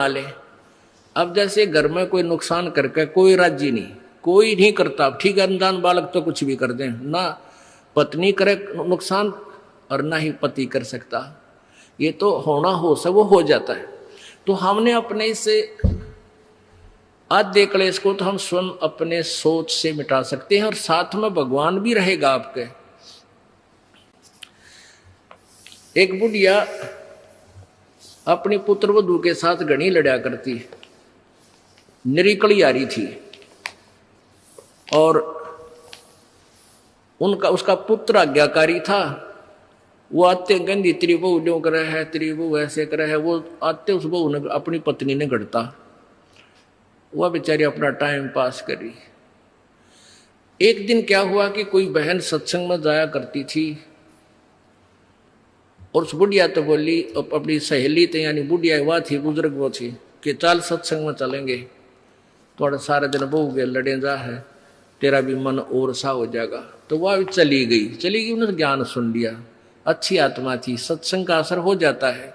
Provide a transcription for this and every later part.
ले। अब जैसे घर में कोई नुकसान करके कोई राजी नहीं, कोई नहीं करता। ठीक है, अनजान बालक तो कुछ भी कर दें, ना पत्नी करे नुकसान और ना ही पति कर सकता। ये तो होना हो सब वो हो जाता है। तो हमने अपने इसे आद्य क्लेश को तो हम स्वयं अपने सोच से मिटा सकते हैं, और साथ में भगवान भी रहेगा आपके। एक बुढ़िया अपनी पुत्र वधू के साथ घनी लड़ा करती, निरीकली आ रही थी, और उसका पुत्र आज्ञाकारी था। वो आते गंदी तेरी बहू जो करे है, तेरी बहू ऐसे करे है, वो आते उस बहू ने अपनी पत्नी ने गढ़ता। वह बेचारी अपना टाइम पास करी। एक दिन क्या हुआ कि कोई बहन सत्संग में जाया करती थी, और उस बुढ़िया तो बोली, अपनी सहेली तो यानी बुढ़िया वह थी, बुजुर्ग वो थी, कि चल सत्संग में चलेंगे, थोड़ा सारे दिन बहू के लड़े जा है, तेरा भी मन और सा हो जाएगा। तो वह भी चली गई। उन्होंने ज्ञान सुन लिया, अच्छी आत्मा थी, सत्संग का असर हो जाता है।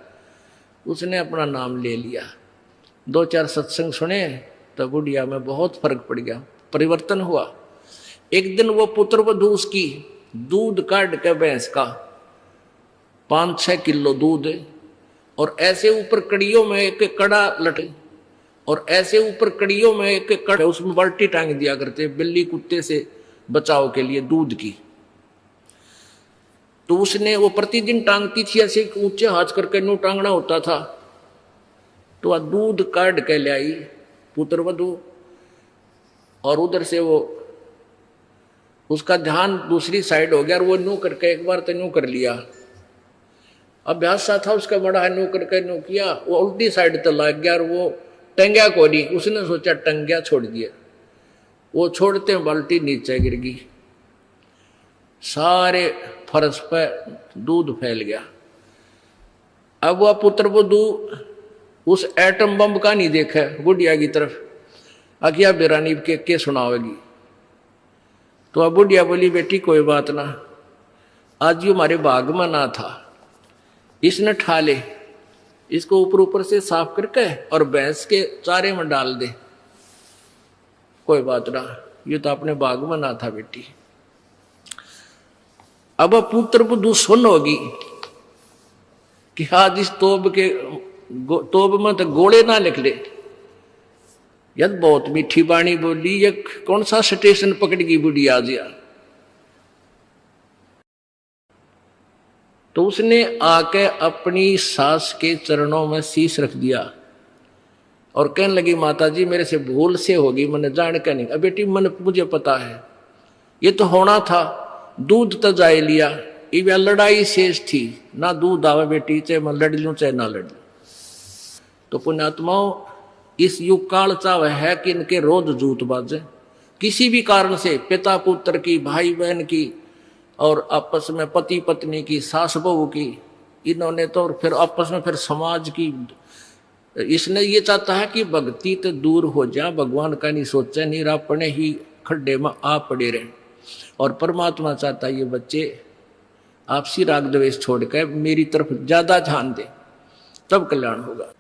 उसने अपना नाम ले लिया, 2-4 सत्संग सुने, तो बुढ़िया में बहुत फर्क पड़ गया, परिवर्तन हुआ। एक दिन वो पुत्र वधू उसकी दूध काट के भैंस का 5-6 किलो दूध, और ऐसे ऊपर कड़ियों में एक कड़ा लटे, और ऐसे ऊपर कड़ियों में एक कड़ा, उसमें बाल्टी टांग दिया करते बिल्ली कुत्ते से बचाव के लिए दूध की। तो उसने वो प्रतिदिन टांगती थी, ऐसे ऊंचे हाथ करके नो टांगना होता था। तो वह दूध काट के ले आई पुत्र वधू, और उधर से वो उसका ध्यान दूसरी साइड हो गया, और वो नो करके एक बार तो नो कर लिया, अभ्यास सा था उसका बड़ा, नो करके नो किया, वो उल्टी साइड तो लग गया, और वो टंग्या को नहीं, उसने सोचा टंग्या छोड़ दिया। वो छोड़ते बाल्टी नीचे गिर गई, सारे फर्श पर दूध फैल गया। अब वह पुत्र वधू उस एटम बम का नहीं देखा बुढ़िया की तरफ, अकिया बेरानी के सुनावेगी। तो अब बुढ़िया बोली, बेटी कोई बात ना, आज ये हमारे बाग में ना था, इसने ठा ले, इसको ऊपर ऊपर से साफ करके और भैंस के चारे में डाल दे, कोई बात ना, ये तो अपने बाग में ना था बेटी। अब पुत्र वधू सुन होगी कि आज इस तोब में तो गोले ना लिख ले। यद बहुत मीठी बाणी बोली, ये कौन सा स्टेशन पकड़गी बुढ़ी आज यार। तो उसने आके अपनी सास के चरणों में शीश रख दिया, और कहने लगी, माता जी मेरे से भूल से होगी, मैंने जान के नहीं। अब बेटी मुझे पता है, ये तो होना था, दूध तो जाए लिया, ये लड़ाई शेष थी ना, दूध आवे बेटी, चाहे मैं लड़ लूं चाहे ना लड़ लूं। तो पुण्यात्माओं, इस युग काल चाव है कि इनके रोज जूत बाजे, किसी भी कारण से, पिता पुत्र की, भाई बहन की, और आपस में पति पत्नी की, सास बहू की, इन्होंने तो, और फिर आपस में फिर समाज की। इसने ये चाहता है कि भक्ति तो दूर हो जाए, भगवान का नहीं सोचे, नहीं अपने ही खड्डे में आ पड़े रहे। और परमात्मा चाहता है ये बच्चे आपसी राग द्वेष छोड़कर मेरी तरफ ज्यादा ध्यान दे, तब कल्याण होगा।